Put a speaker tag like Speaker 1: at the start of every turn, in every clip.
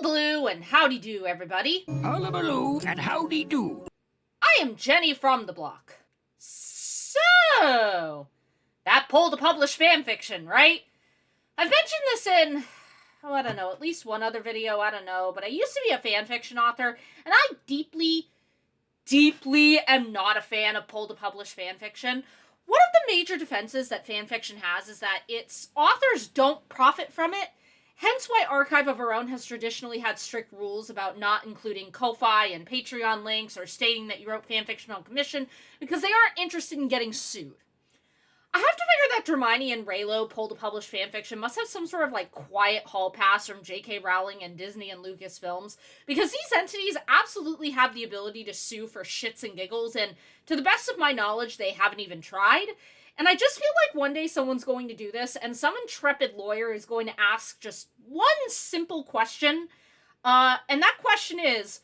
Speaker 1: Hullabaloo and howdy-do, everybody.
Speaker 2: Hullabaloo and howdy-do.
Speaker 1: I am Jenny from the block. So, that poll to publish fanfiction, right? I've mentioned this in, I don't know, at least one other video, I don't know, but I used to be a fanfiction author, and I deeply am not a fan of poll to publish fanfiction. One of the major defenses that fanfiction has is that its authors don't profit from it. Hence why Archive of Our Own has traditionally had strict rules about not including Ko-Fi and Patreon links or stating that you wrote fanfiction on commission, because they aren't interested in getting sued. I have to figure that Dramione and Raylo poll to publish fanfiction must have some sort of quiet hall pass from J.K. Rowling and Disney and Lucasfilms, because these entities absolutely have the ability to sue for shits and giggles, and to the best of my knowledge, they haven't even tried. And I just feel like one day someone's going to do this, and some intrepid lawyer is going to ask just one simple question, and that question is,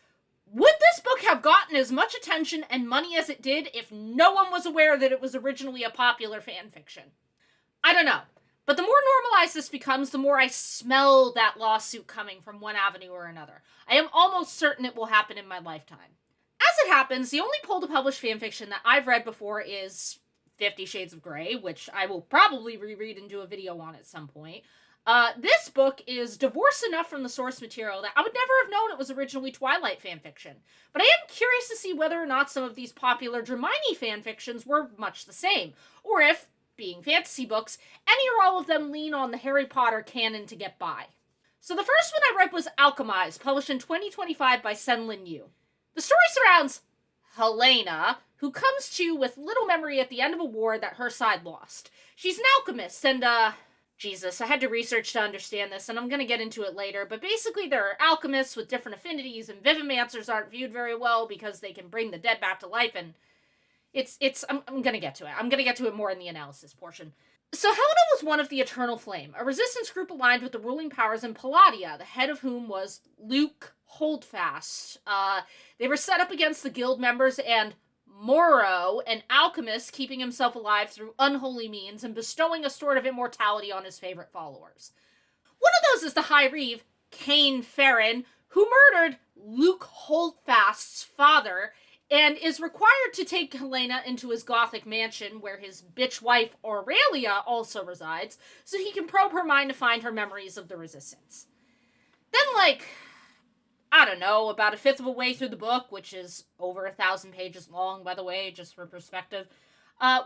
Speaker 1: would this book have gotten as much attention and money as it did if no one was aware that it was originally a popular fanfiction? I don't know, but the more normalized this becomes, the more I smell that lawsuit coming from one avenue or another. I am almost certain it will happen in my lifetime. As it happens, the only poll to publish fanfiction that I've read before is 50 Shades of Grey, which I will probably reread and do a video on at some point. This book is divorced enough from the source material that I would never have known it was originally Twilight fanfiction. But I am curious to see whether or not some of these popular Dramione fanfictions were much the same, or if, being fantasy books, any or all of them lean on the Harry Potter canon to get by. So the first one I read was Alchemised, published in 2025 by SenLinYu. The story surrounds Helena, who comes to with little memory at the end of a war that her side lost. She's an alchemist, and, Jesus, I had to research to understand this, and I'm gonna get into it later, but basically there are alchemists with different affinities, and vivimancers aren't viewed very well because they can bring the dead back to life, and I'm gonna get to it. I'm gonna get to it more in the analysis portion. So Helena was one of the Eternal Flame, a resistance group aligned with the ruling powers in Palladia, the head of whom was Luke Holdfast. They were set up against the guild members and Moro, an alchemist keeping himself alive through unholy means and bestowing a sort of immortality on his favorite followers. One of those is the High Reeve, Cain Farron, who murdered Luke Holdfast's father and is required to take Helena into his gothic mansion where his bitch wife Aurelia also resides so he can probe her mind to find her memories of the resistance. Then, I don't know, about a fifth of a way through the book, which is over 1,000 pages long, by the way, just for perspective,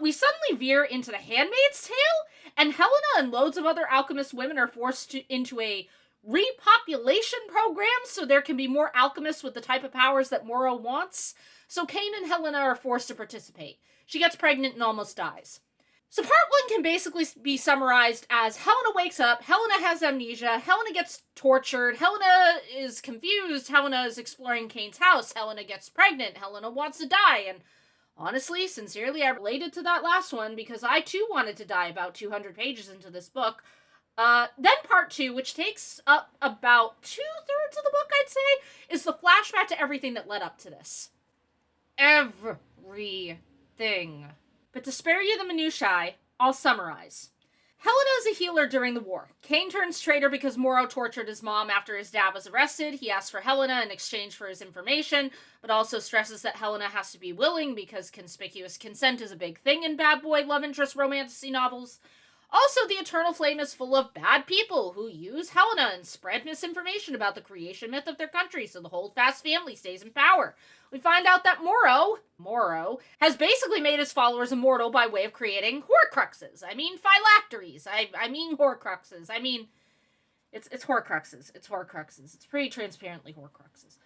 Speaker 1: we suddenly veer into The Handmaid's Tale, and Helena and loads of other alchemist women are forced into a repopulation program so there can be more alchemists with the type of powers that Moro wants. So Cain and Helena are forced to participate. She gets pregnant and almost dies. So part one can basically be summarized as Helena wakes up, Helena has amnesia, Helena gets tortured, Helena is confused, Helena is exploring Cain's house, Helena gets pregnant, Helena wants to die, and honestly, sincerely, I related to that last one because I too wanted to die about 200 pages into this book. Then part two, which takes up about 2/3 of the book, I'd say, is the flashback to everything that led up to this. Everything. But to spare you the minutiae, I'll summarize. Helena is a healer during the war. Cain turns traitor because Moro tortured his mom after his dad was arrested. He asks for Helena in exchange for his information, but also stresses that Helena has to be willing because conspicuous consent is a big thing in bad boy love interest romantasy novels. Also, the Eternal Flame is full of bad people who use Helena and spread misinformation about the creation myth of their country so the Holdfast family stays in power. We find out that Moro, has basically made his followers immortal by way of creating Horcruxes. I mean phylacteries. I mean Horcruxes. I mean, it's Horcruxes. It's Horcruxes. It's pretty transparently Horcruxes.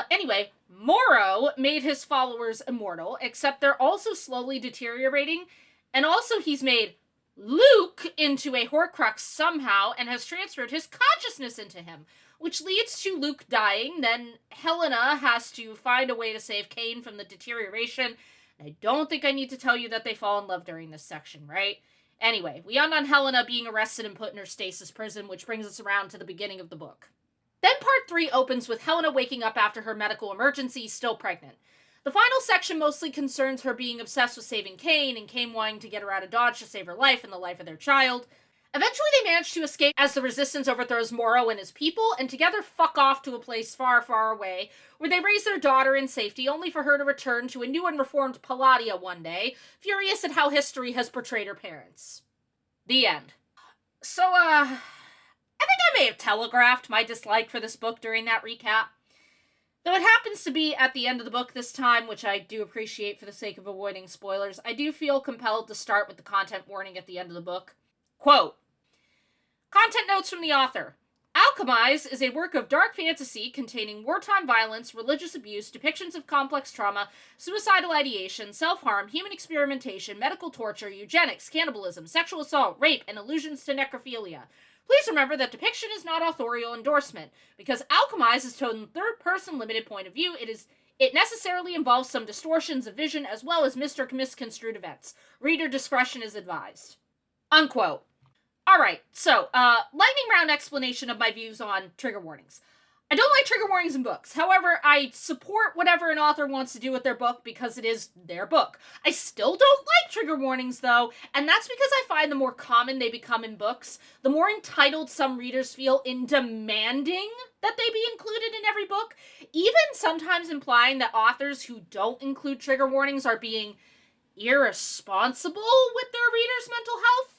Speaker 1: Anyway, Moro made his followers immortal, except they're also slowly deteriorating, and also he's made Luke into a Horcrux somehow and has transferred his consciousness into him, which leads to Luke dying. Then Helena has to find a way to save Cain from the deterioration. I don't think I need to tell you that they fall in love during this section, right? Anyway, we end on Helena being arrested and put in her stasis prison, which brings us around to the beginning of the book. Then part 3 opens with Helena waking up after her medical emergency, still pregnant. The final section mostly concerns her being obsessed with saving Cain, and Cain wanting to get her out of Dodge to save her life and the life of their child. Eventually they manage to escape as the resistance overthrows Moro and his people, and together fuck off to a place far, far away, where they raise their daughter in safety, only for her to return to a new and reformed Palladia one day, furious at how history has portrayed her parents. The end. So, I think I may have telegraphed my dislike for this book during that recap. Though it happens to be at the end of the book this time, which I do appreciate for the sake of avoiding spoilers, I do feel compelled to start with the content warning at the end of the book. Quote, content notes from the author. Alchemised is a work of dark fantasy containing wartime violence, religious abuse, depictions of complex trauma, suicidal ideation, self-harm, human experimentation, medical torture, eugenics, cannibalism, sexual assault, rape, and allusions to necrophilia. Please remember that depiction is not authorial endorsement. Because Alchemised is told in third-person limited point of view, it necessarily involves some distortions of vision as well as misconstrued events. Reader discretion is advised. Unquote. Alright, so, lightning round explanation of my views on trigger warnings. I don't like trigger warnings in books. However, I support whatever an author wants to do with their book because it is their book. I still don't like trigger warnings, though, and that's because I find the more common they become in books, the more entitled some readers feel in demanding that they be included in every book, even sometimes implying that authors who don't include trigger warnings are being irresponsible with their readers' mental health.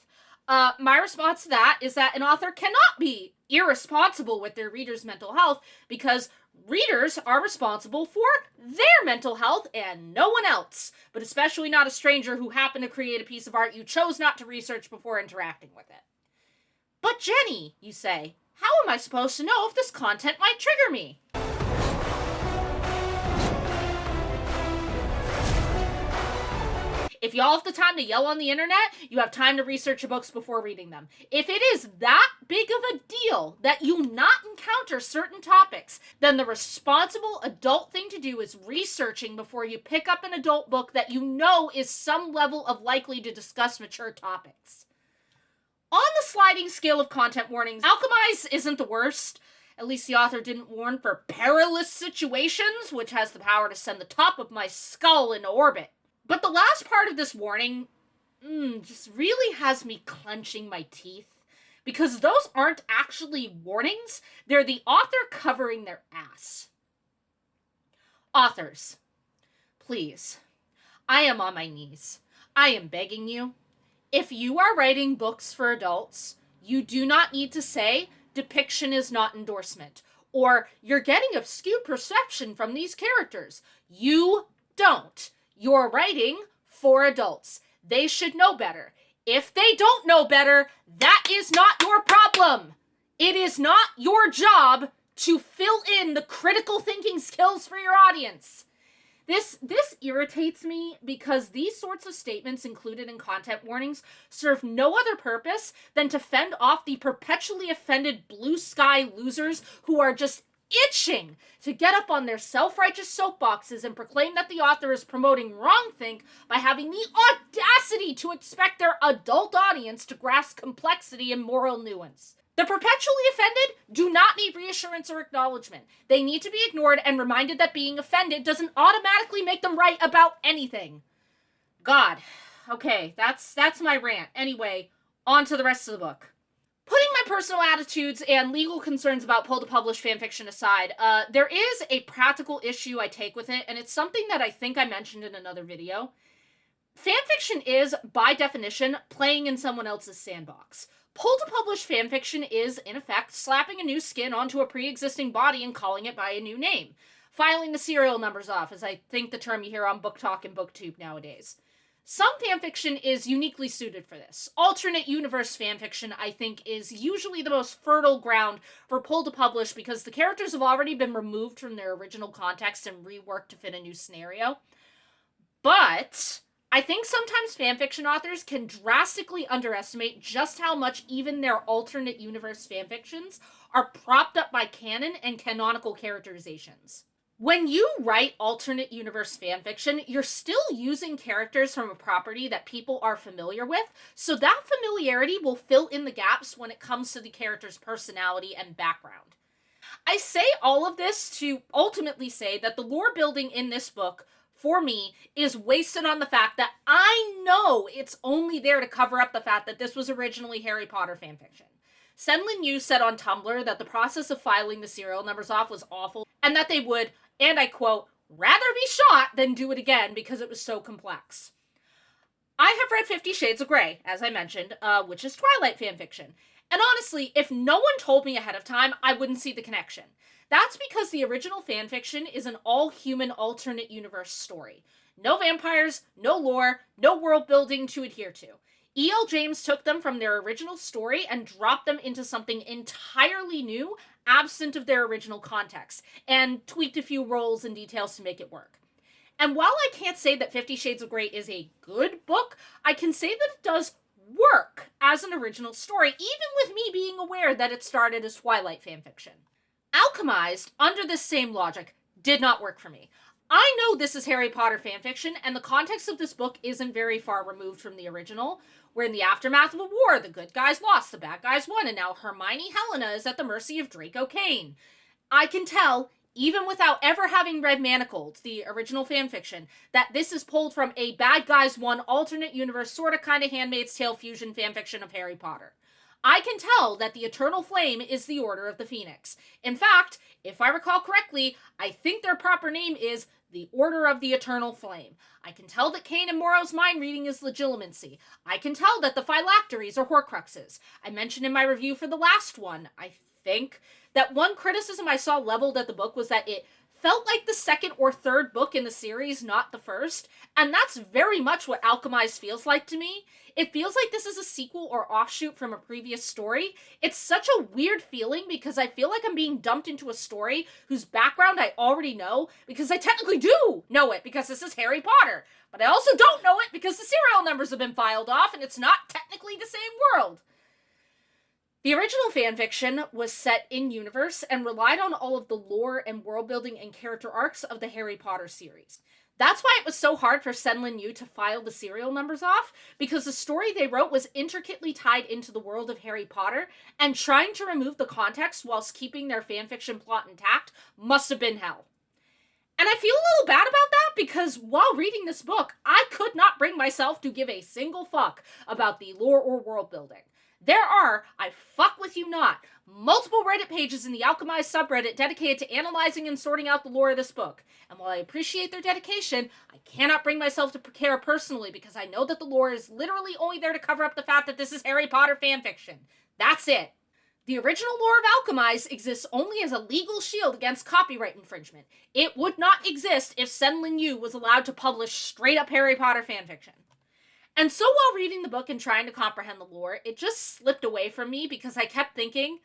Speaker 1: My response to that is that an author cannot be irresponsible with their readers' mental health because readers are responsible for their mental health and no one else, but especially not a stranger who happened to create a piece of art you chose not to research before interacting with it. But Jenny, you say, how am I supposed to know if this content might trigger me? If y'all have the time to yell on the internet, you have time to research your books before reading them. If it is that big of a deal that you not encounter certain topics, then the responsible adult thing to do is researching before you pick up an adult book that you know is some level of likely to discuss mature topics. On the sliding scale of content warnings, Alchemised isn't the worst. At least the author didn't warn for perilous situations, which has the power to send the top of my skull into orbit. But the last part of this warning, just really has me clenching my teeth. Because those aren't actually warnings, they're the author covering their ass. Authors, please, I am on my knees. I am begging you. If you are writing books for adults, you do not need to say, depiction is not endorsement, or you're getting a skewed perception from these characters. You don't. You're writing for adults. They should know better. If they don't know better, that is not your problem. It is not your job to fill in the critical thinking skills for your audience. This irritates me because these sorts of statements included in content warnings serve no other purpose than to fend off the perpetually offended blue sky losers who are just itching to get up on their self-righteous soapboxes and proclaim that the author is promoting wrongthink by having the audacity to expect their adult audience to grasp complexity and moral nuance. The perpetually offended do not need reassurance or acknowledgement. They need to be ignored and reminded that being offended doesn't automatically make them right about anything. God. Okay, that's my rant. Anyway, on to the rest of the book. Putting my personal attitudes and legal concerns about pull-to-publish fanfiction aside, there is a practical issue I take with it, and it's something that I think I mentioned in another video. Fanfiction is, by definition, playing in someone else's sandbox. Pull-to-publish fanfiction is, in effect, slapping a new skin onto a pre-existing body and calling it by a new name. Filing the serial numbers off, as I think the term you hear on Book Talk and BookTube nowadays. Some fanfiction is uniquely suited for this. Alternate universe fanfiction, I think, is usually the most fertile ground for pull-to-publish because the characters have already been removed from their original context and reworked to fit a new scenario. But I think sometimes fanfiction authors can drastically underestimate just how much even their alternate universe fanfictions are propped up by canon and canonical characterizations. When you write alternate universe fanfiction, you're still using characters from a property that people are familiar with, so that familiarity will fill in the gaps when it comes to the character's personality and background. I say all of this to ultimately say that the lore building in this book for me, is wasted on the fact that I know it's only there to cover up the fact that this was originally Harry Potter fanfiction. SenLinYu said on Tumblr that the process of filing the serial numbers off was awful, and that they would, and I quote, rather be shot than do it again because it was so complex. I have read 50 Shades of Grey, as I mentioned, which is Twilight fanfiction. And honestly, if no one told me ahead of time, I wouldn't see the connection. That's because the original fanfiction is an all-human alternate universe story. No vampires, no lore, no world building to adhere to. E.L. James took them from their original story and dropped them into something entirely new, absent of their original context, and tweaked a few roles and details to make it work. And while I can't say that 50 Shades of Grey is a good book, I can say that it does work as an original story, even with me being aware that it started as Twilight fanfiction. Alchemised, under this same logic, did not work for me. I know this is Harry Potter fanfiction, and the context of this book isn't very far removed from the original, where in the aftermath of a war, the good guys lost, the bad guys won, and now Hermione Helena is at the mercy of Draco Kane. I can tell, even without ever having read Manacled, the original fanfiction, that this is pulled from a bad guys won alternate universe sorta kinda Handmaid's Tale fusion fanfiction of Harry Potter. I can tell that the Eternal Flame is the Order of the Phoenix. In fact, if I recall correctly, I think their proper name is the Order of the Eternal Flame. I can tell that Kane and Morrow's mind reading is Legilimency. I can tell that the Phylacteries are Horcruxes. I mentioned in my review for the last one, I think, that one criticism I saw leveled at the book was that it felt like the second or third book in the series, not the first, and that's very much what Alchemised feels like to me. It feels like this is a sequel or offshoot from a previous story. It's such a weird feeling because I feel like I'm being dumped into a story whose background I already know, because I technically do know it because this is Harry Potter, but I also don't know it because the serial numbers have been filed off and it's not technically the same world. The original fanfiction was set in universe and relied on all of the lore and world building and character arcs of the Harry Potter series. That's why it was so hard for SenLinYu to file the serial numbers off, because the story they wrote was intricately tied into the world of Harry Potter, and trying to remove the context whilst keeping their fanfiction plot intact must have been hell. And I feel a little bad about that because while reading this book, I could not bring myself to give a single fuck about the lore or world building. There are, I fuck with you not, multiple Reddit pages in the Alchemized subreddit dedicated to analyzing and sorting out the lore of this book. And while I appreciate their dedication, I cannot bring myself to care personally because I know that the lore is literally only there to cover up the fact that this is Harry Potter fanfiction. That's it. The original lore of Alchemized exists only as a legal shield against copyright infringement. It would not exist if SenLinYu was allowed to publish straight up Harry Potter fanfiction. And so while reading the book and trying to comprehend the lore, it just slipped away from me because I kept thinking,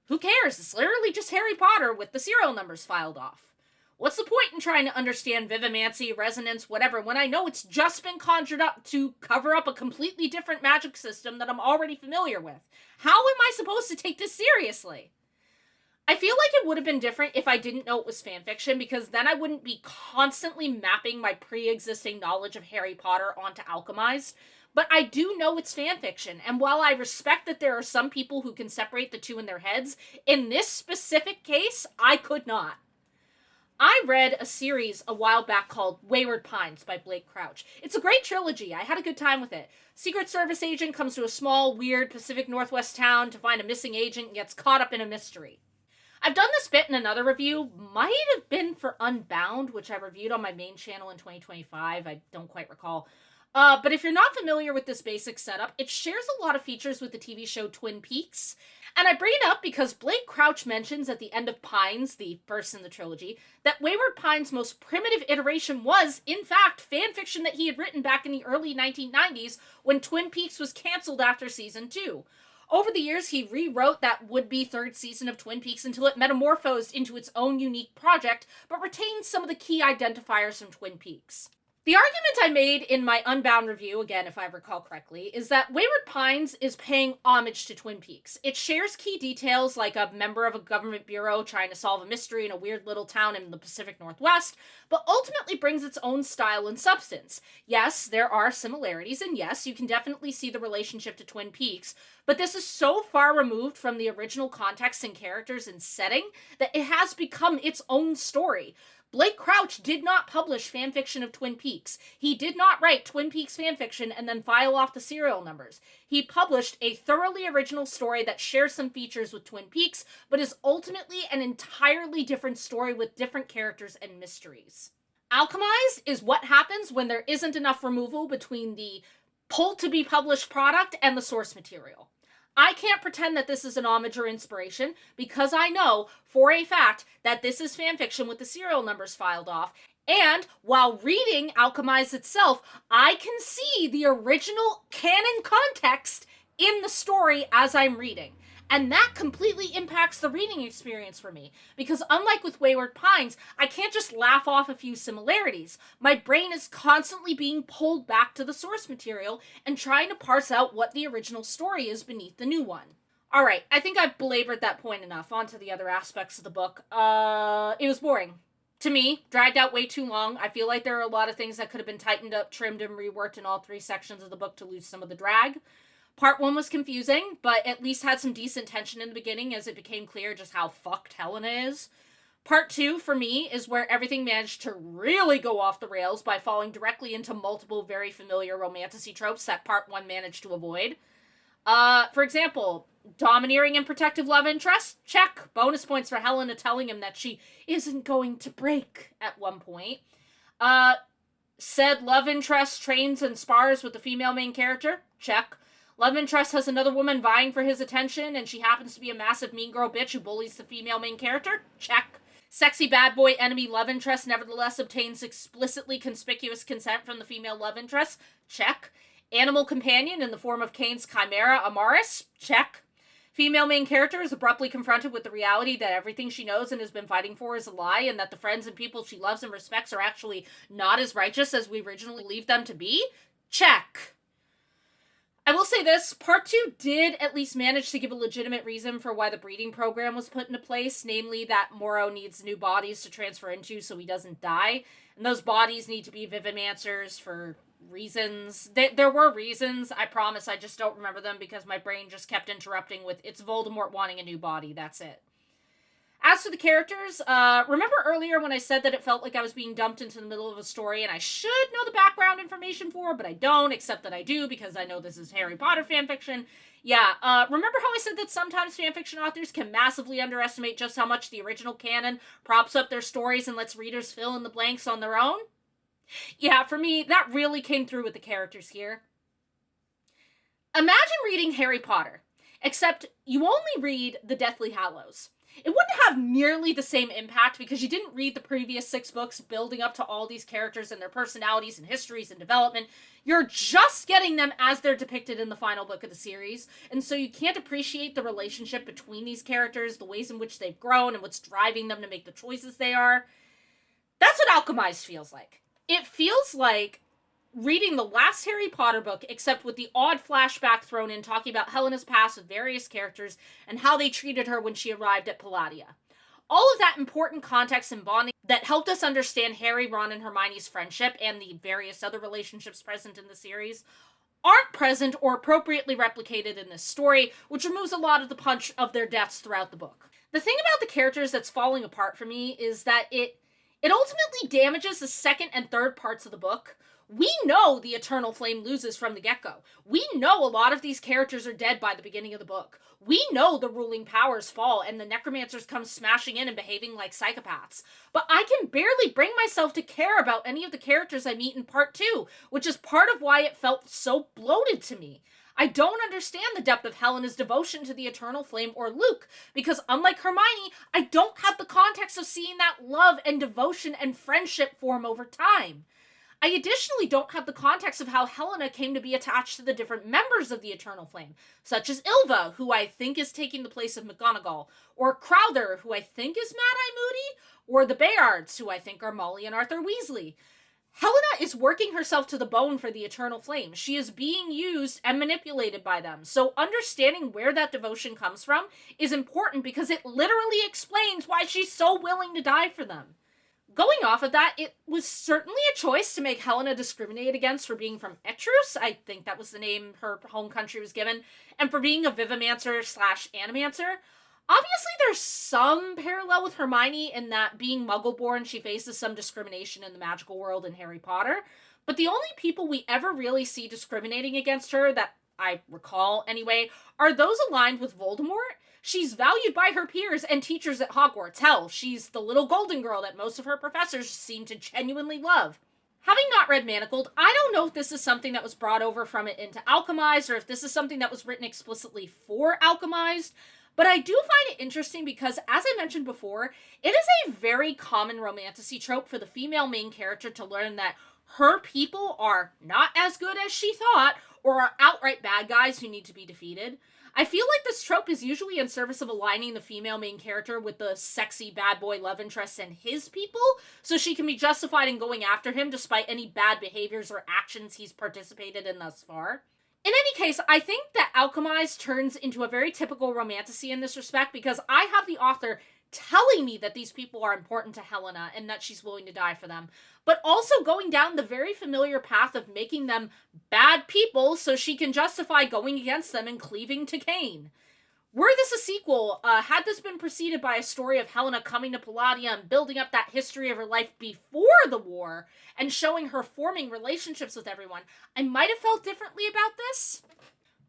Speaker 1: who cares? It's literally just Harry Potter with the serial numbers filed off. What's the point in trying to understand vivimancy, resonance, whatever, when I know it's just been conjured up to cover up a completely different magic system that I'm already familiar with? How am I supposed to take this seriously? I feel like it would have been different if I didn't know it was fanfiction, because then I wouldn't be constantly mapping my pre-existing knowledge of Harry Potter onto Alchemized. But I do know it's fanfiction, and while I respect that there are some people who can separate the two in their heads, in this specific case, I could not. I read a series a while back called Wayward Pines by Blake Crouch. It's a great trilogy. I had a good time with it. Secret Service agent comes to a small, weird Pacific Northwest town to find a missing agent and gets caught up in a mystery. I've done this bit in another review, might have been for Unbound, which I reviewed on my main channel in 2025, I don't quite recall. But if you're not familiar with this basic setup, it shares a lot of features with the TV show Twin Peaks. And I bring it up because Blake Crouch mentions at the end of Pines, the first in the trilogy, that Wayward Pines' most primitive iteration was, in fact, fanfiction that he had written back in the early 1990s when Twin Peaks was canceled after season 2. Over the years, he rewrote that would-be third season of Twin Peaks until it metamorphosed into its own unique project, but retained some of the key identifiers from Twin Peaks. The argument I made in my Unbound review, again if I recall correctly, is that Wayward Pines is paying homage to Twin Peaks. It shares key details like a member of a government bureau trying to solve a mystery in a weird little town in the Pacific Northwest, but ultimately brings its own style and substance. Yes, there are similarities, and yes, you can definitely see the relationship to Twin Peaks, but this is so far removed from the original context and characters and setting that it has become its own story. Blake Crouch did not publish fanfiction of Twin Peaks. He did not write Twin Peaks fanfiction and then file off the serial numbers. He published a thoroughly original story that shares some features with Twin Peaks, but is ultimately an entirely different story with different characters and mysteries. Alchemised is what happens when there isn't enough removal between the pull-to-be-published product and the source material. I can't pretend that this is an homage or inspiration, because I know, for a fact, that this is fanfiction with the serial numbers filed off, and while reading Alchemised itself, I can see the original canon context in the story as I'm reading. And that completely impacts the reading experience for me, because unlike with Wayward Pines, I can't just laugh off a few similarities. My brain is constantly being pulled back to the source material and trying to parse out what the original story is beneath the new one. Alright, I think I've belabored that point enough. On to the other aspects of the book. It was boring. To me, dragged out way too long. I feel like there are a lot of things that could have been tightened up, trimmed, and reworked in all 3 sections of the book to lose some of the drag. Part 1 was confusing, but at least had some decent tension in the beginning as it became clear just how fucked Helena is. Part 2, for me, is where everything managed to really go off the rails by falling directly into multiple very familiar romantasy tropes that Part 1 managed to avoid. For example, domineering and protective love interest? Check. Bonus points for Helena telling him that she isn't going to break at one point. Said love interest trains and spars with the female main character? Check. Love interest has another woman vying for his attention, and she happens to be a massive mean girl bitch who bullies the female main character? Check. Sexy bad boy enemy love interest nevertheless obtains explicitly conspicuous consent from the female love interest? Check. Animal companion in the form of Kane's chimera Amaris? Check. Female main character is abruptly confronted with the reality that everything she knows and has been fighting for is a lie, and that the friends and people she loves and respects are actually not as righteous as we originally believed them to be? Check. I will say this, Part 2 did at least manage to give a legitimate reason for why the breeding program was put into place, namely that Moro needs new bodies to transfer into so he doesn't die, and those bodies need to be Vivimancers for reasons. There were reasons, I promise, I just don't remember them because my brain just kept interrupting with, it's Voldemort wanting a new body, that's it. As for the characters, remember earlier when I said that it felt like I was being dumped into the middle of a story and I should know the background information for, but I don't, except that I do because I know this is Harry Potter fanfiction? Yeah, remember how I said that sometimes fanfiction authors can massively underestimate just how much the original canon props up their stories and lets readers fill in the blanks on their own? Yeah, for me, that really came through with the characters here. Imagine reading Harry Potter, except you only read the Deathly Hallows. It wouldn't have nearly the same impact because you didn't read the previous 6 books building up to all these characters and their personalities and histories and development. You're just getting them as they're depicted in the final book of the series, and so you can't appreciate the relationship between these characters, the ways in which they've grown, and what's driving them to make the choices they are. That's what Alchemised feels like. It feels like reading the last Harry Potter book, except with the odd flashback thrown in talking about Helena's past with various characters and how they treated her when she arrived at Palladia. All of that important context and bonding that helped us understand Harry, Ron, and Hermione's friendship and the various other relationships present in the series aren't present or appropriately replicated in this story, which removes a lot of the punch of their deaths throughout the book. The thing about the characters that's falling apart for me is that it ultimately damages the second and third parts of the book. We know the Eternal Flame loses from the get-go. We know a lot of these characters are dead by the beginning of the book. We know the ruling powers fall and the necromancers come smashing in and behaving like psychopaths. But I can barely bring myself to care about any of the characters I meet in Part 2, which is part of why it felt so bloated to me. I don't understand the depth of Helena's devotion to the Eternal Flame or Luke, because unlike Hermione, I don't have the context of seeing that love and devotion and friendship form over time. I additionally don't have the context of how Helena came to be attached to the different members of the Eternal Flame, such as Ilva, who I think is taking the place of McGonagall, or Crowther, who I think is Mad-Eye Moody, or the Bayards, who I think are Molly and Arthur Weasley. Helena is working herself to the bone for the Eternal Flame. She is being used and manipulated by them, so understanding where that devotion comes from is important because it literally explains why she's so willing to die for them. Going off of that, it was certainly a choice to make Helena discriminated against for being from Etrus, I think that was the name her home country was given, and for being a Vivimancer/Animancer. Obviously, there's some parallel with Hermione in that being Muggle-born, she faces some discrimination in the magical world in Harry Potter, but the only people we ever really see discriminating against her, that I recall anyway, are those aligned with Voldemort. She's valued by her peers and teachers at Hogwarts. Hell, she's the little golden girl that most of her professors seem to genuinely love. Having not read Manacled, I don't know if this is something that was brought over from it into Alchemized, or if this is something that was written explicitly for Alchemized, but I do find it interesting because, as I mentioned before, it is a very common romantasy trope for the female main character to learn that her people are not as good as she thought, or are outright bad guys who need to be defeated. I feel like this trope is usually in service of aligning the female main character with the sexy bad boy love interest and his people, so she can be justified in going after him despite any bad behaviors or actions he's participated in thus far. In any case, I think that Alchemized turns into a very typical romantasy in this respect because I have the author telling me that these people are important to Helena and that she's willing to die for them, but also going down the very familiar path of making them bad people so she can justify going against them and cleaving to Cain. Were this a sequel, had this been preceded by a story of Helena coming to Palladia and building up that history of her life before the war, and showing her forming relationships with everyone, I might have felt differently about this.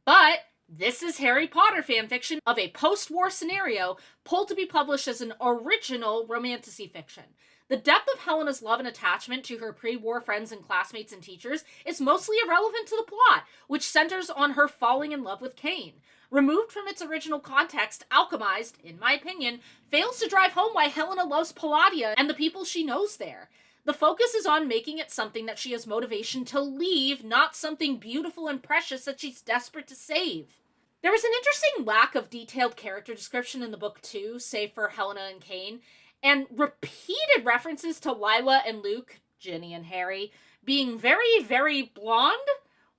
Speaker 1: But this is Harry Potter fanfiction of a post-war scenario pulled to be published as an original romantasy fiction. The depth of Helena's love and attachment to her pre-war friends and classmates and teachers is mostly irrelevant to the plot, which centers on her falling in love with Cain. Removed from its original context, Alchemized, in my opinion, fails to drive home why Helena loves Palladia and the people she knows there. The focus is on making it something that she has motivation to leave, not something beautiful and precious that she's desperate to save. There was an interesting lack of detailed character description in the book too, save for Helena and Cain, and repeated references to Lila and Luke, Ginny and Harry, being very, very blonde.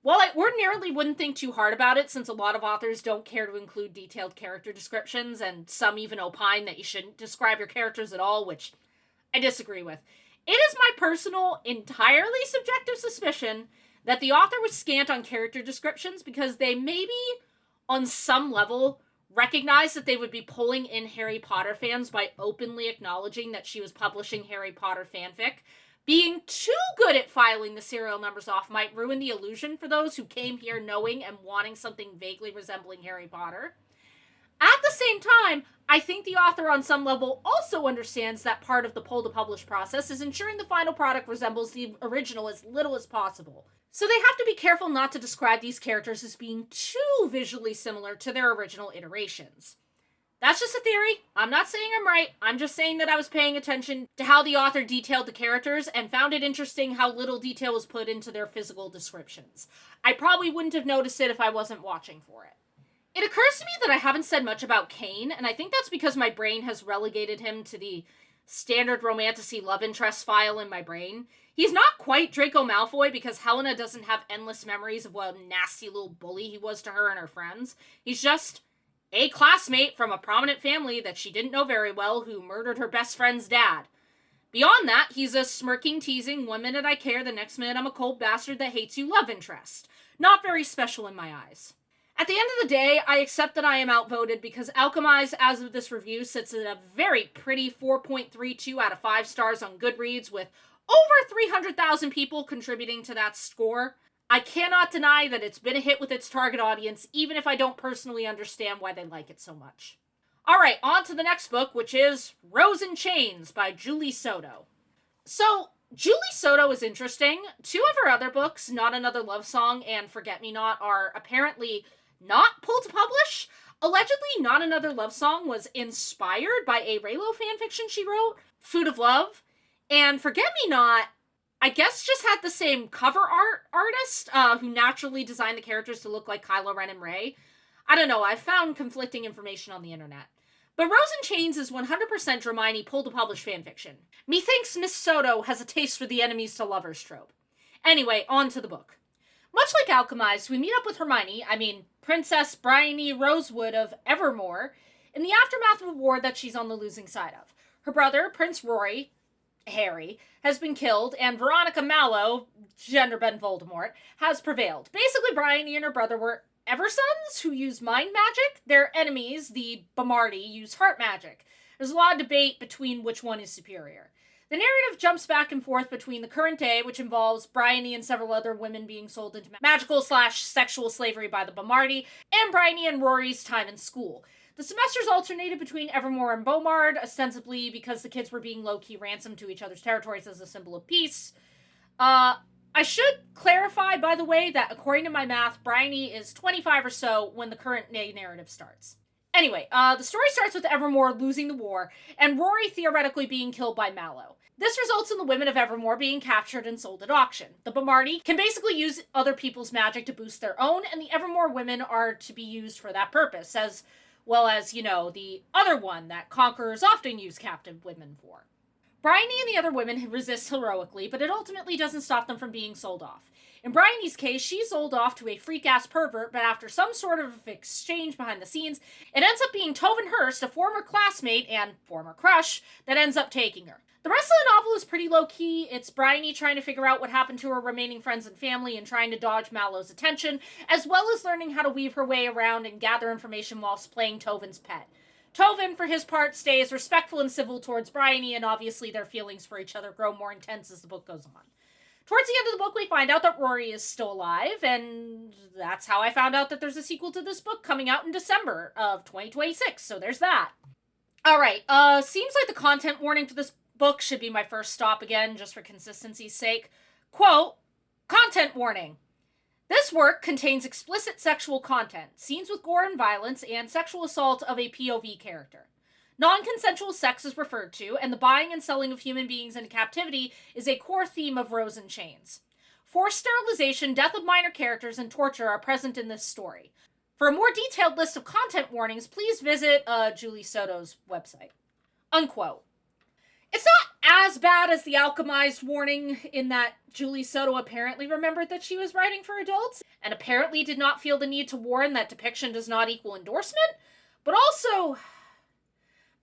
Speaker 1: While I ordinarily wouldn't think too hard about it, since a lot of authors don't care to include detailed character descriptions, and some even opine that you shouldn't describe your characters at all, which I disagree with. It is my personal, entirely subjective suspicion that the author was scant on character descriptions because they maybe, on some level, recognized that they would be pulling in Harry Potter fans by openly acknowledging that she was publishing Harry Potter fanfic. Being too good at filing the serial numbers off might ruin the illusion for those who came here knowing and wanting something vaguely resembling Harry Potter. At the same time, I think the author on some level also understands that part of the pull-to-publish process is ensuring the final product resembles the original as little as possible. So they have to be careful not to describe these characters as being too visually similar to their original iterations. That's just a theory. I'm not saying I'm right. I'm just saying that I was paying attention to how the author detailed the characters and found it interesting how little detail was put into their physical descriptions. I probably wouldn't have noticed it if I wasn't watching for it. It occurs to me that I haven't said much about Cain, and I think that's because my brain has relegated him to the standard romantasy love interest file in my brain. He's not quite Draco Malfoy because Helena doesn't have endless memories of what a nasty little bully he was to her and her friends. He's just a classmate from a prominent family that she didn't know very well who murdered her best friend's dad. Beyond that, he's a smirking, teasing, one minute I care, the next minute I'm a cold bastard that hates you love interest. Not very special in my eyes. At the end of the day, I accept that I am outvoted because Alchemized, as of this review, sits at a very pretty 4.32 out of 5 stars on Goodreads with over 300,000 people contributing to that score. I cannot deny that it's been a hit with its target audience, even if I don't personally understand why they like it so much. Alright, on to the next book, which is Rose in Chains by Julie Soto. So, Julie Soto is interesting. 2 of her other books, Not Another Love Song and Forget Me Not, are apparently not pulled to publish. Allegedly, Not Another Love Song was inspired by a Raylo fanfiction she wrote, Food of Love, and Forget Me Not, I guess, just had the same cover artist, who naturally designed the characters to look like Kylo Ren and Rey. I don't know, I found conflicting information on the internet. But Rose in Chains is 100% Dramione pull-to-publish fanfiction. Methinks Miss Soto has a taste for the enemies-to-lovers trope. Anyway, on to the book. Much like Alchemized, we meet up with Hermione, Princess Bryony Rosewood of Evermore, in the aftermath of a war that she's on the losing side of. Her brother, Prince Rory, Harry, has been killed, and Veronica Mallow, gender-bent Voldemort, has prevailed. Basically, Bryony and her brother were Eversons, who use mind magic. Their enemies, the Bomardi, use heart magic. There's a lot of debate between which one is superior. The narrative jumps back and forth between the current day, which involves Bryony and several other women being sold into magical/sexual slavery by the Bomardi, and Bryony and Rory's time in school. The semesters alternated between Evermore and Bomard, ostensibly because the kids were being low-key ransomed to each other's territories as a symbol of peace. I should clarify, by the way, that according to my math, Bryony is 25 or so when the current day narrative starts. Anyway, the story starts with Evermore losing the war, and Rory theoretically being killed by Mallow. This results in the women of Evermore being captured and sold at auction. The Bomardi can basically use other people's magic to boost their own, and the Evermore women are to be used for that purpose, as well as, the other one that conquerors often use captive women for. Bryony and the other women resist heroically, but it ultimately doesn't stop them from being sold off. In Bryony's case, she's sold off to a freak-ass pervert, but after some sort of exchange behind the scenes, it ends up being Tovin Hurst, a former classmate and former crush, that ends up taking her. The rest of the novel is pretty low-key. It's Bryony trying to figure out what happened to her remaining friends and family and trying to dodge Mallow's attention, as well as learning how to weave her way around and gather information whilst playing Tovin's pet. Tovin, for his part, stays respectful and civil towards Bryony, and obviously their feelings for each other grow more intense as the book goes on. Towards the end of the book, we find out that Rory is still alive, and that's how I found out that there's a sequel to this book coming out in December of 2026, so there's that. Alright, seems like the content warning for this book should be my first stop again, just for consistency's sake. Quote, content warning. This work contains explicit sexual content, scenes with gore and violence, and sexual assault of a POV character. Non-consensual sex is referred to, and the buying and selling of human beings into captivity is a core theme of Rose in Chains. Forced sterilization, death of minor characters, and torture are present in this story. For a more detailed list of content warnings, please visit Julie Soto's website. Unquote. It's not as bad as the Alchemised warning in that Julie Soto apparently remembered that she was writing for adults, and apparently did not feel the need to warn that depiction does not equal endorsement, but also,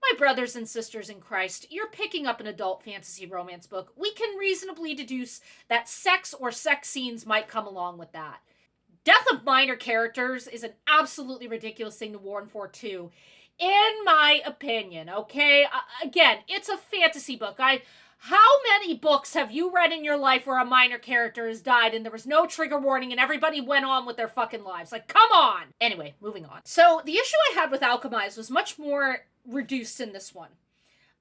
Speaker 1: my brothers and sisters in Christ, you're picking up an adult fantasy romance book. We can reasonably deduce that sex or sex scenes might come along with that. Death of minor characters is an absolutely ridiculous thing to warn for, too. In my opinion, okay? Again, it's a fantasy book. How many books have you read in your life where a minor character has died and there was no trigger warning and everybody went on with their fucking lives? Like, come on! Anyway, moving on. So, the issue I had with Alchemised was much more reduced in this one.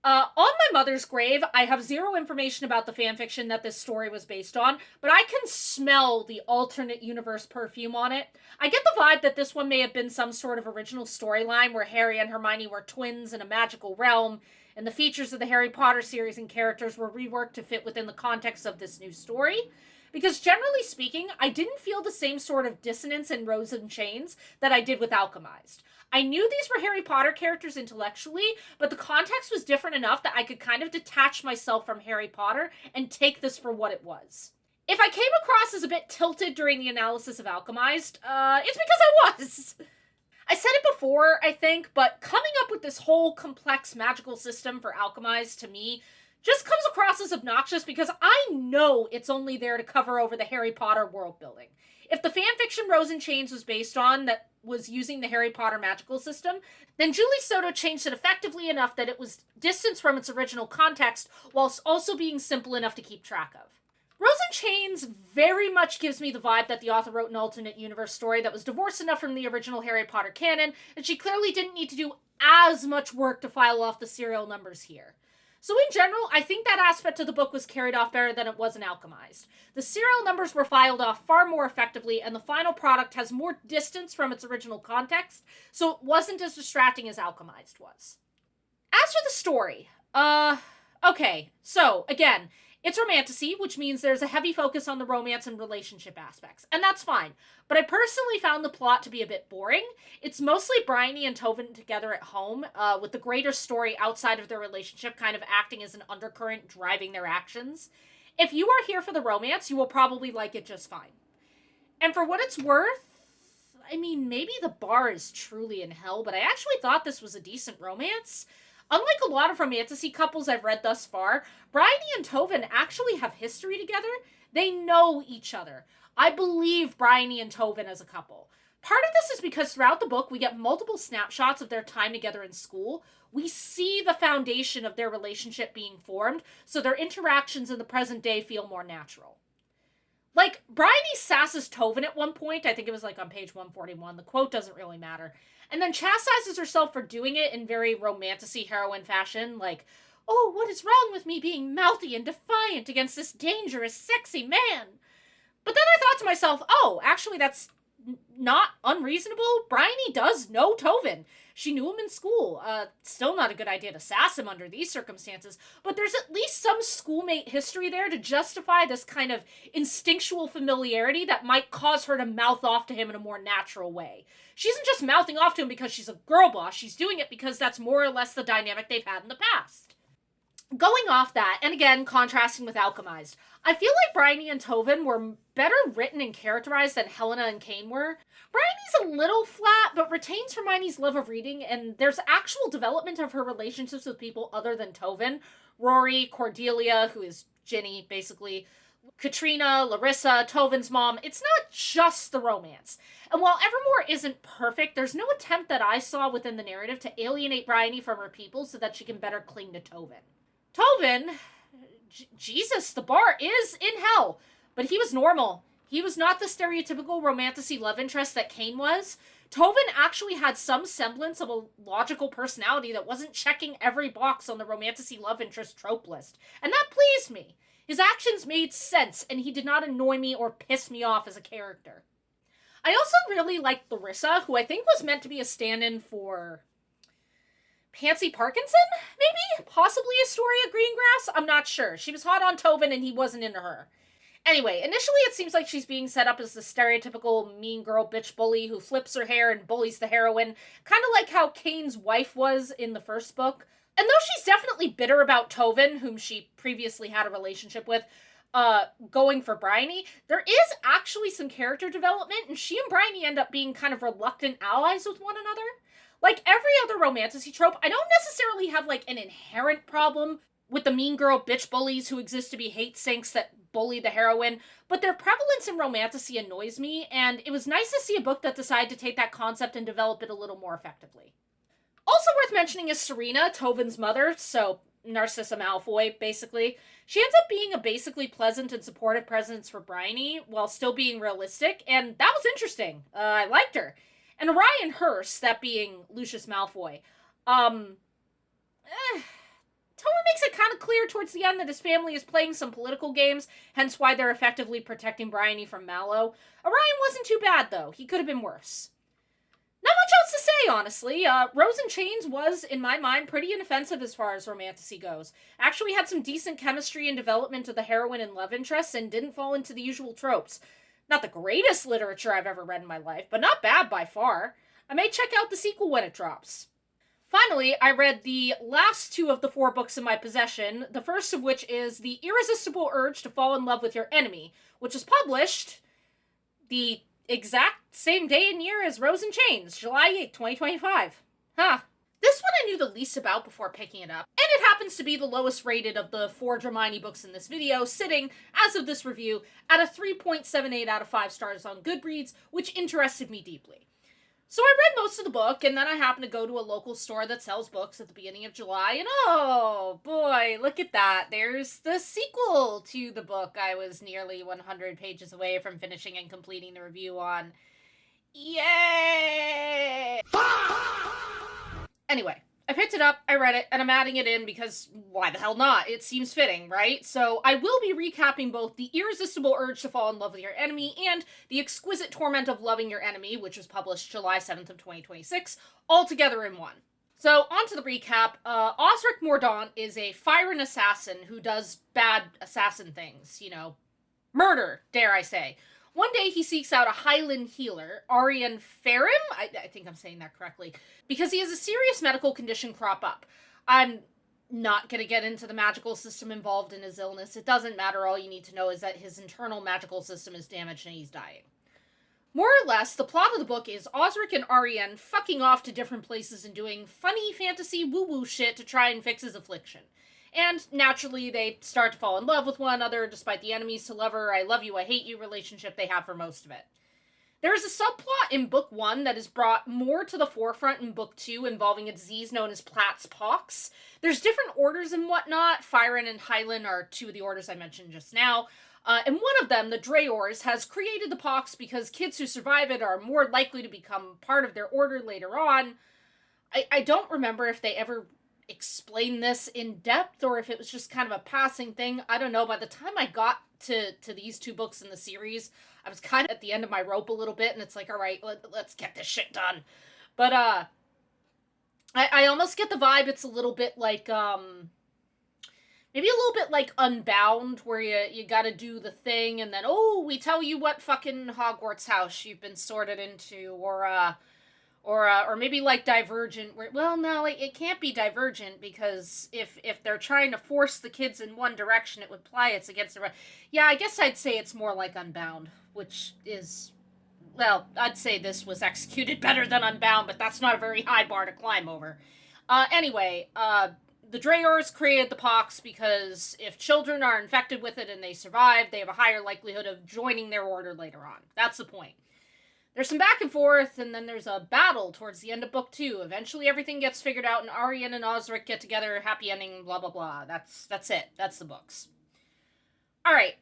Speaker 1: On my mother's grave, I have zero information about the fanfiction that this story was based on, but I can smell the alternate universe perfume on it. I get the vibe that this one may have been some sort of original storyline where Harry and Hermione were twins in a magical realm, and the features of the Harry Potter series and characters were reworked to fit within the context of this new story. Because generally speaking, I didn't feel the same sort of dissonance in Rose in Chains that I did with Alchemised. I knew these were Harry Potter characters intellectually, but the context was different enough that I could kind of detach myself from Harry Potter and take this for what it was. If I came across as a bit tilted during the analysis of Alchemised, it's because I was. I said it before, I think, but coming up with this whole complex magical system for Alchemised to me just comes across as obnoxious because I know it's only there to cover over the Harry Potter world building. If the fanfiction Rose in Chains was based on that was using the Harry Potter magical system, then Julie Soto changed it effectively enough that it was distanced from its original context whilst also being simple enough to keep track of. Rose in Chains very much gives me the vibe that the author wrote an alternate universe story that was divorced enough from the original Harry Potter canon that she clearly didn't need to do as much work to file off the serial numbers here. So in general, I think that aspect of the book was carried off better than it was in Alchemised. The serial numbers were filed off far more effectively, and the final product has more distance from its original context, so it wasn't as distracting as Alchemised was. As for the story, okay, so, again, it's Romantasy, which means there's a heavy focus on the romance and relationship aspects, and that's fine. But I personally found the plot to be a bit boring. It's mostly Bryony and Tovin together at home, with the greater story outside of their relationship kind of acting as an undercurrent driving their actions. If you are here for the romance, you will probably like it just fine. And for what it's worth, I mean, maybe the bar is truly in hell, but I actually thought this was a decent romance. Unlike a lot of Romantasy couples I've read thus far, Bryony and Tovin actually have history together. They know each other. I believe Bryony and Tovin as a couple. Part of this is because throughout the book, we get multiple snapshots of their time together in school. We see the foundation of their relationship being formed, so their interactions in the present day feel more natural. Like, Bryony sasses Tovin at one point, I think it was like on page 141, the quote doesn't really matter, and then chastises herself for doing it in very romantasy heroine fashion, like, oh, what is wrong with me being mouthy and defiant against this dangerous, sexy man? But then I thought to myself, oh, actually that's not unreasonable. Bryony does know Tovin. She knew him in school. Still not a good idea to sass him under these circumstances, but there's at least some schoolmate history there to justify this kind of instinctual familiarity that might cause her to mouth off to him in a more natural way. She isn't just mouthing off to him because she's a girl boss, she's doing it because that's more or less the dynamic they've had in the past. Going off that, and again, contrasting with Alchemised, I feel like Bryony and Tovin were better written and characterized than Helena and Cain were. Bryony's a little flat, but retains Hermione's love of reading, and there's actual development of her relationships with people other than Tovin. Rory, Cordelia, who is Ginny, basically, Katrina, Larissa, Tovin's mom. It's not just the romance. And while Evermore isn't perfect, there's no attempt that I saw within the narrative to alienate Bryony from her people so that she can better cling to Tovin. Tovin, Jesus, the bar is in hell, but he was normal. He was not the stereotypical romantasy love interest that Cain was. Tovin actually had some semblance of a logical personality that wasn't checking every box on the romantasy love interest trope list, and that pleased me. His actions made sense, and he did not annoy me or piss me off as a character. I also really liked Larissa, who I think was meant to be a stand-in for Pansy Parkinson, maybe? Possibly Astoria Greengrass? I'm not sure. She was hot on Tovin and he wasn't into her. Anyway, initially it seems like she's being set up as the stereotypical mean girl bitch bully who flips her hair and bullies the heroine, kind of like how Cain's wife was in the first book. And though she's definitely bitter about Tovin, whom she previously had a relationship with, going for Bryony, there is actually some character development, and she and Bryony end up being kind of reluctant allies with one another. Like every other romantasy trope, I don't necessarily have, like, an inherent problem with the mean girl bitch bullies who exist to be hate sinks that bully the heroine, but their prevalence in romantasy annoys me, and it was nice to see a book that decided to take that concept and develop it a little more effectively. Also worth mentioning is Serena, Tovin's mother, so Narcissa Malfoy, basically. She ends up being a basically pleasant and supportive presence for Bryony, while still being realistic, and that was interesting. I liked her. And Orion Hearst, that being Lucius Malfoy, Tovin makes it kind of clear towards the end that his family is playing some political games, hence why they're effectively protecting Bryony from Mallow. Orion wasn't too bad, though. He could have been worse. Not much else to say, honestly. Rose in Chains was, in my mind, pretty inoffensive as far as romantasy goes. Actually had some decent chemistry and development of the heroine and love interests, and didn't fall into the usual tropes. Not the greatest literature I've ever read in my life, but not bad by far. I may check out the sequel when it drops. Finally, I read the last two of the 4 books in my possession, the first of which is The Irresistible Urge to Fall in Love with Your Enemy, which was published the exact same day and year as Rose in Chains, July 8th, 2025. Huh. This one I knew the least about before picking it up, and it happens to be the lowest rated of the 4 Dramione books in this video, sitting, as of this review, at a 3.78 out of 5 stars on Goodreads, which interested me deeply. So I read most of the book, and then I happened to go to a local store that sells books at the beginning of July, and oh boy, look at that. There's the sequel to the book I was nearly 100 pages away from finishing and completing the review on. Yay! Anyway, I picked it up, I read it, and I'm adding it in because why the hell not? It seems fitting, right? So I will be recapping both The Irresistible Urge to Fall in Love with Your Enemy and The Exquisite Torment of Loving Your Enemy, which was published July 7th of 2026, all together in one. So, on to the recap. Osric Mordaunt is a Fyron assassin who does bad assassin things, murder, dare I say. One day he seeks out a Highland healer, Arian Ferrim, I think I'm saying that correctly, because he has a serious medical condition crop up. I'm not going to get into the magical system involved in his illness. It doesn't matter. All you need to know is that his internal magical system is damaged and he's dying. More or less, the plot of the book is Osric and Arian fucking off to different places and doing funny fantasy woo-woo shit to try and fix his affliction. And, naturally, they start to fall in love with one another, despite the enemies to lover, I love you, I hate you relationship they have for most of it. There's a subplot in book 1 that is brought more to the forefront in book 2 involving a disease known as Platt's pox. There's different orders and whatnot. Fyron and Hylan are 2 of the orders I mentioned just now. And one of them, the Drayors, has created the pox because kids who survive it are more likely to become part of their order later on. I don't remember if they ever explained this in depth or if it was just kind of a passing thing. I don't know. By the time I got to these 2 books in the series, I was kind of at the end of my rope a little bit, and it's like, all right, let's get this shit done. But I almost get the vibe it's a little bit like maybe a little bit like Unbound, where you gotta do the thing, and then, oh, we tell you what fucking Hogwarts house you've been sorted into, or maybe like Divergent, where, well, no, it can't be Divergent, because if they're trying to force the kids in one direction, it would imply it's against the... Yeah, I guess I'd say it's more like Unbound, which is... Well, I'd say this was executed better than Unbound, but that's not a very high bar to climb over. Anyway, the Drayors created the pox because if children are infected with it and they survive, they have a higher likelihood of joining their order later on. That's the point. There's some back and forth, and then there's a battle towards the end of book 2. Eventually everything gets figured out, and Arianne and Osric get together, happy ending, blah blah blah. That's it. That's the books. Alright,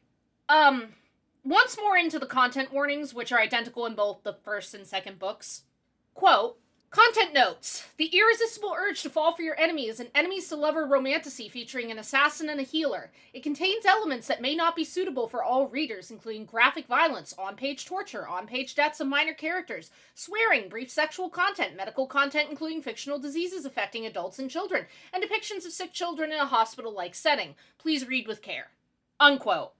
Speaker 1: once more into the content warnings, which are identical in both the first and second books. Quote, content notes. The irresistible urge to fall for your enemy is an enemies to lover romantasy featuring an assassin and a healer. It contains elements that may not be suitable for all readers, including graphic violence, on-page torture, on-page deaths of minor characters, swearing, brief sexual content, medical content including fictional diseases affecting adults and children, and depictions of sick children in a hospital-like setting. Please read with care. Unquote.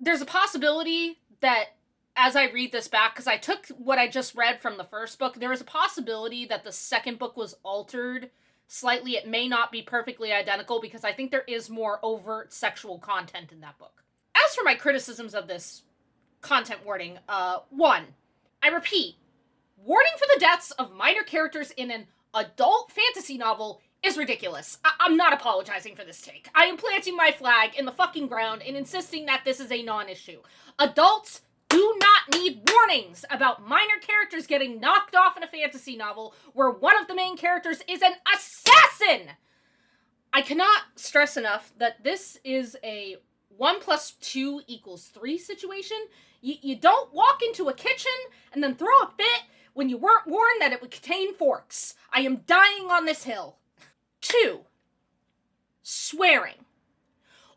Speaker 1: There's a possibility that as I read this back, because I took what I just read from the first book, there is a possibility that the second book was altered slightly. It may not be perfectly identical, because I think there is more overt sexual content in that book. As for my criticisms of this content warning, 1, I repeat, warning for the deaths of minor characters in an adult fantasy novel is ridiculous. I'm not apologizing for this take. I am planting my flag in the fucking ground and insisting that this is a non-issue. Adults do not need warnings about minor characters getting knocked off in a fantasy novel where one of the main characters is an assassin! I cannot stress enough that this is a 1 + 2 = 3 situation. You don't walk into a kitchen and then throw a fit when you weren't warned that it would contain forks. I am dying on this hill. 2. Swearing.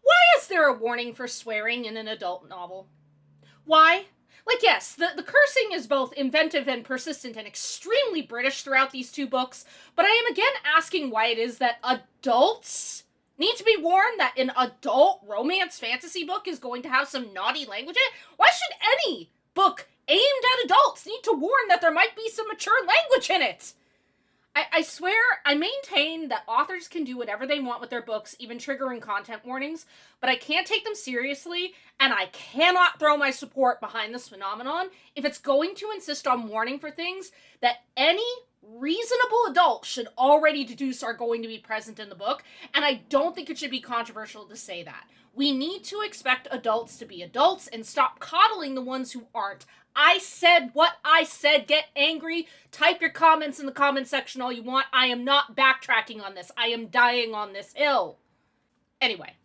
Speaker 1: Why is there a warning for swearing in an adult novel? Why? Like, yes, the cursing is both inventive and persistent and extremely British throughout these 2 books, but I am again asking why it is that adults need to be warned that an adult romance fantasy book is going to have some naughty language in it. Why should any book aimed at adults need to warn that there might be some mature language in it? I swear, I maintain that authors can do whatever they want with their books, even triggering content warnings, but I can't take them seriously, and I cannot throw my support behind this phenomenon if it's going to insist on warning for things that any reasonable adult should already deduce are going to be present in the book, and I don't think it should be controversial to say that. We need to expect adults to be adults and stop coddling the ones who aren't. I said what I said. Get angry. Type your comments in the comment section all you want. I am not backtracking on this. I am dying on this hill. Anyway,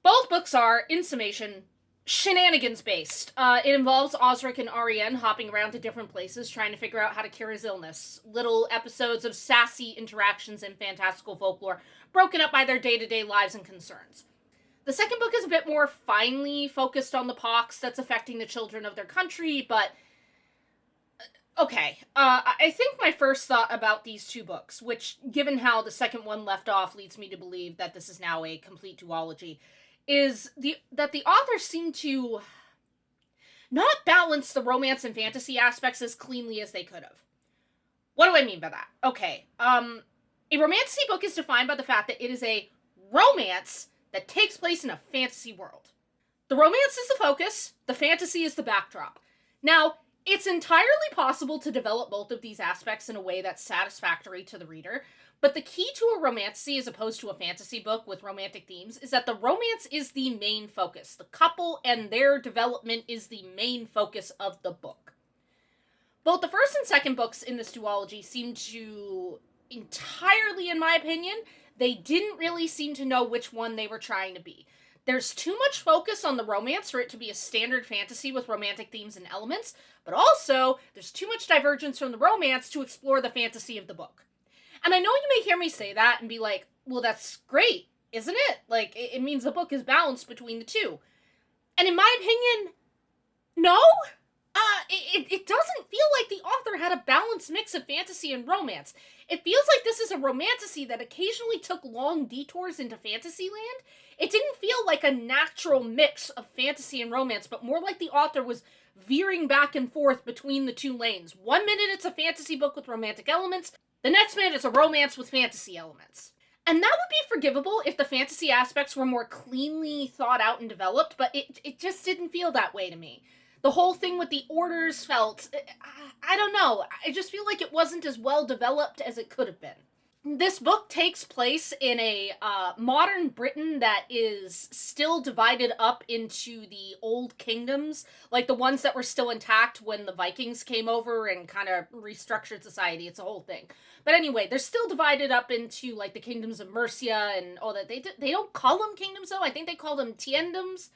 Speaker 1: both books are, in summation, shenanigans-based. It involves Osric and Arianne hopping around to different places trying to figure out how to cure his illness. Little episodes of sassy interactions and fantastical folklore broken up by their day-to-day lives and concerns. The second book is a bit more finely focused on the pox that's affecting the children of their country, but... Okay, I think my first thought about these 2 books, which, given how the second one left off, leads me to believe that this is now a complete duology, is that the authors seem to not balance the romance and fantasy aspects as cleanly as they could have. What do I mean by that? Okay, a romantasy book is defined by the fact that it is a romance that takes place in a fantasy world. The romance is the focus, the fantasy is the backdrop. Now, it's entirely possible to develop both of these aspects in a way that's satisfactory to the reader, but the key to a romantasy as opposed to a fantasy book with romantic themes is that the romance is the main focus. The couple and their development is the main focus of the book. Both the first and second books in this duology seem to entirely, in my opinion, they didn't really seem to know which one they were trying to be. There's too much focus on the romance for it to be a standard fantasy with romantic themes and elements, but also there's too much divergence from the romance to explore the fantasy of the book. And I know you may hear me say that and be like, well, that's great, isn't it? Like, it means the book is balanced between the two. And in my opinion, no? It doesn't feel like the author had a balanced mix of fantasy and romance. It feels like this is a romantasy that occasionally took long detours into Fantasyland. It didn't feel like a natural mix of fantasy and romance, but more like the author was veering back and forth between the two lanes. 1 minute it's a fantasy book with romantic elements, the next minute it's a romance with fantasy elements. And that would be forgivable if the fantasy aspects were more cleanly thought out and developed, but it just didn't feel that way to me. The whole thing with the orders felt, I don't know, I just feel like it wasn't as well developed as it could have been. This book takes place in a modern Britain that is still divided up into the old kingdoms, like the ones that were still intact when the Vikings came over and kind of restructured society. It's a whole thing. But anyway, they're still divided up into like the kingdoms of Mercia and all that. They don't call them kingdoms though. I think they call them tiendoms.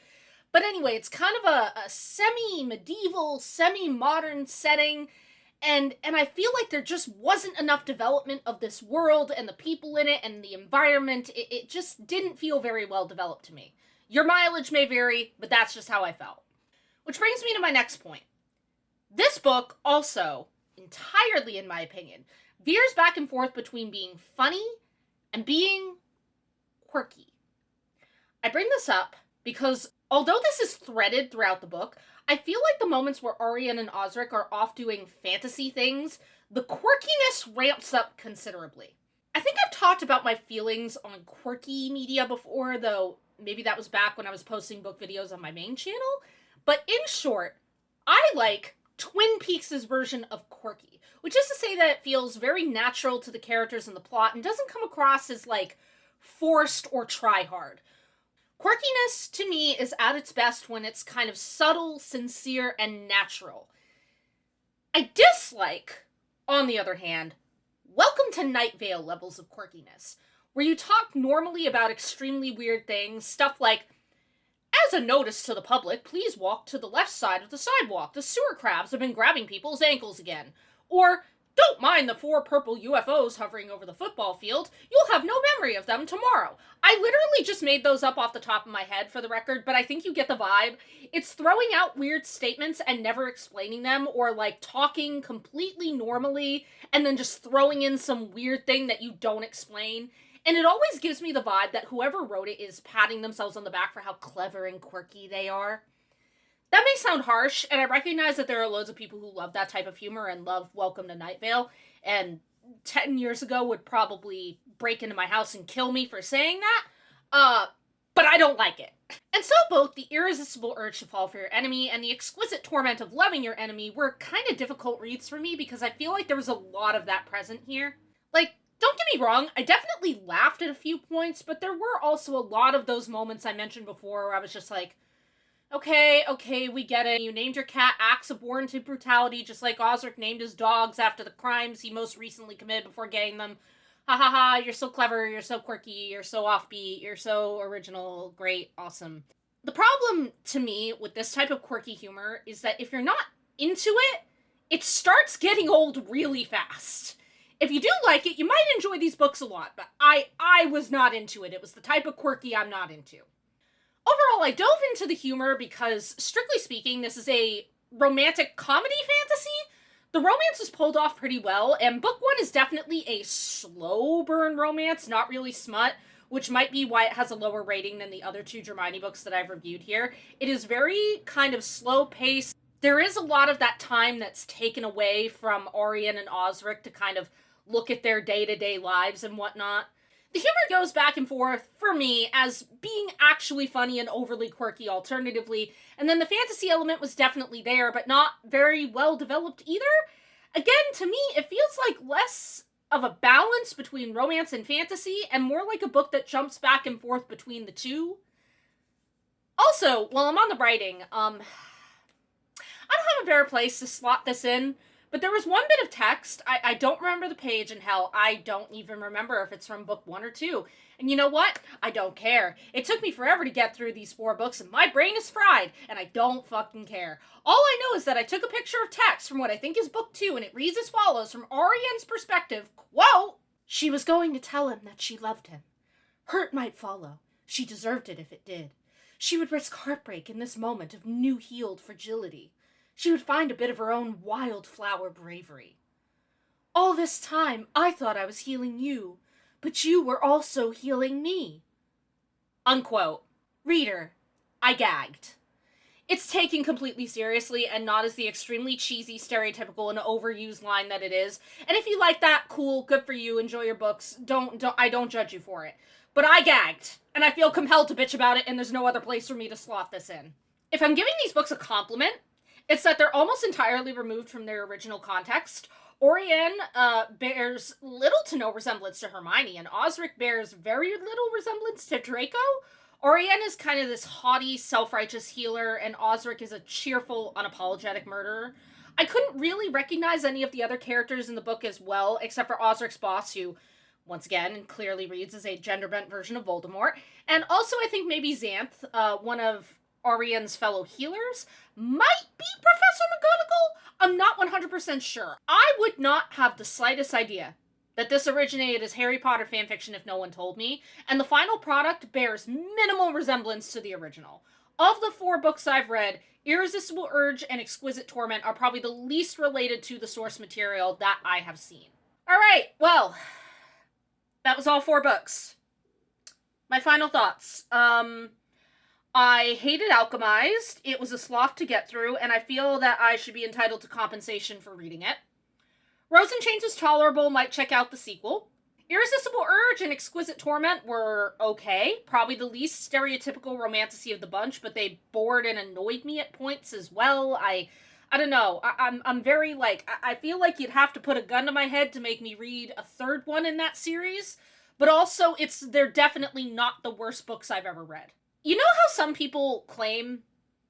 Speaker 1: But anyway, it's kind of a semi-medieval, semi-modern setting, and I feel like there just wasn't enough development of this world and the people in it and the environment. It just didn't feel very well developed to me. Your mileage may vary, but that's just how I felt. Which brings me to my next point. This book also, entirely in my opinion, veers back and forth between being funny and being quirky. I bring this up because although this is threaded throughout the book, I feel like the moments where Arian and Osric are off doing fantasy things, the quirkiness ramps up considerably. I think I've talked about my feelings on quirky media before, though maybe that was back when I was posting book videos on my main channel. But in short, I like Twin Peaks' version of quirky, which is to say that it feels very natural to the characters and the plot and doesn't come across as, like, forced or try-hard. Quirkiness, to me, is at its best when it's kind of subtle, sincere, and natural. I dislike, on the other hand, Welcome to Night Vale levels of quirkiness, where you talk normally about extremely weird things, stuff like, as a notice to the public, please walk to the left side of the sidewalk. The sewer crabs have been grabbing people's ankles again. Or, don't mind the 4 purple UFOs hovering over the football field. You'll have no memory of them tomorrow. I literally just made those up off the top of my head for the record, but I think you get the vibe. It's throwing out weird statements and never explaining them, or like talking completely normally and then just throwing in some weird thing that you don't explain. And it always gives me the vibe that whoever wrote it is patting themselves on the back for how clever and quirky they are. That may sound harsh, and I recognize that there are loads of people who love that type of humor and love Welcome to Night Vale, and 10 years ago would probably break into my house and kill me for saying that, but I don't like it. And so both the irresistible urge to fall for your enemy and the exquisite torment of loving your enemy were kind of difficult reads for me because I feel like there was a lot of that present here. Like, don't get me wrong, I definitely laughed at a few points, but there were also a lot of those moments I mentioned before where I was just like, okay, we get it. You named your cat acts abhorrent to brutality, just like Osric named his dogs after the crimes he most recently committed before getting them. Ha ha ha, you're so clever, you're so quirky, you're so offbeat, you're so original, great, awesome. The problem, to me, with this type of quirky humor is that if you're not into it, it starts getting old really fast. If you do like it, you might enjoy these books a lot, but I was not into it. It was the type of quirky I'm not into. Overall, I dove into the humor because, strictly speaking, this is a romantic comedy fantasy. The romance is pulled off pretty well, and book 1 is definitely a slow burn romance, not really smut, which might be why it has a lower rating than the other 2 Dramione books that I've reviewed here. It is very kind of slow paced. There is a lot of that time that's taken away from Arian and Osric to kind of look at their day-to-day lives and whatnot. The humor goes back and forth, for me, as being actually funny and overly quirky alternatively, and then the fantasy element was definitely there, but not very well developed either. Again, to me, it feels like less of a balance between romance and fantasy, and more like a book that jumps back and forth between the two. Also, while I'm on the writing, I don't have a better place to slot this in, But there was one bit of text, I don't remember the page, and hell, I don't even remember if it's from book 1 or 2. And you know what? I don't care. It took me forever to get through these 4 books, and my brain is fried, and I don't fucking care. All I know is that I took a picture of text from what I think is book 2, and it reads as follows from Ariane's perspective, quote, "She was going to tell him that she loved him. Hurt might follow. She deserved it if it did. She would risk heartbreak in this moment of new-healed fragility. She would find a bit of her own wildflower bravery. All this time, I thought I was healing you, but you were also healing me." Unquote. Reader, I gagged. It's taken completely seriously and not as the extremely cheesy, stereotypical, and overused line that it is. And if you like that, cool, good for you, enjoy your books. I don't judge you for it. But I gagged, and I feel compelled to bitch about it, and there's no other place for me to slot this in. If I'm giving these books a compliment, it's that they're almost entirely removed from their original context. Oriane bears little to no resemblance to Hermione, and Osric bears very little resemblance to Draco. Oriane is kind of this haughty, self-righteous healer, and Osric is a cheerful, unapologetic murderer. I couldn't really recognize any of the other characters in the book as well, except for Osric's boss, who, once again, clearly reads as a gender-bent version of Voldemort. And also, I think maybe Xanth, one of Ariane's fellow healers, might be Professor McGonagall? I'm not 100% sure. I would not have the slightest idea that this originated as Harry Potter fanfiction if no one told me, and the final product bears minimal resemblance to the original. Of the 4 books I've read, Irresistible Urge and Exquisite Torment are probably the least related to the source material that I have seen. Alright, well, that was all 4 books. My final thoughts. I hated Alchemised. It was a sloth to get through, and I feel that I should be entitled to compensation for reading it. Rose in Chains was tolerable, might check out the sequel. Irresistible Urge and Exquisite Torment were okay, probably the least stereotypical romantasy of the bunch, but they bored and annoyed me at points as well. I don't know, I'm very, I feel like you'd have to put a gun to my head to make me read a 3rd one in that series, but also they're definitely not the worst books I've ever read. You know how some people claim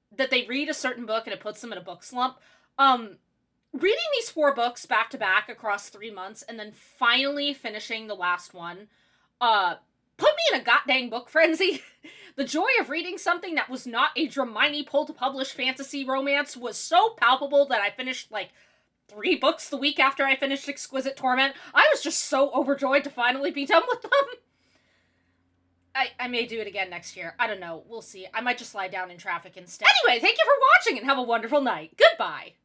Speaker 1: that they read a certain book and it puts them in a book slump? Reading these 4 books back to back across 3 months and then finally finishing the last one, put me in a goddamn book frenzy. The joy of reading something that was not a Dramione pull-to-publish fantasy romance was so palpable that I finished, 3 books the week after I finished Exquisite Torment. I was just so overjoyed to finally be done with them. I may do it again next year. I don't know. We'll see. I might just lie down in traffic instead. Anyway, thank you for watching and have a wonderful night. Goodbye.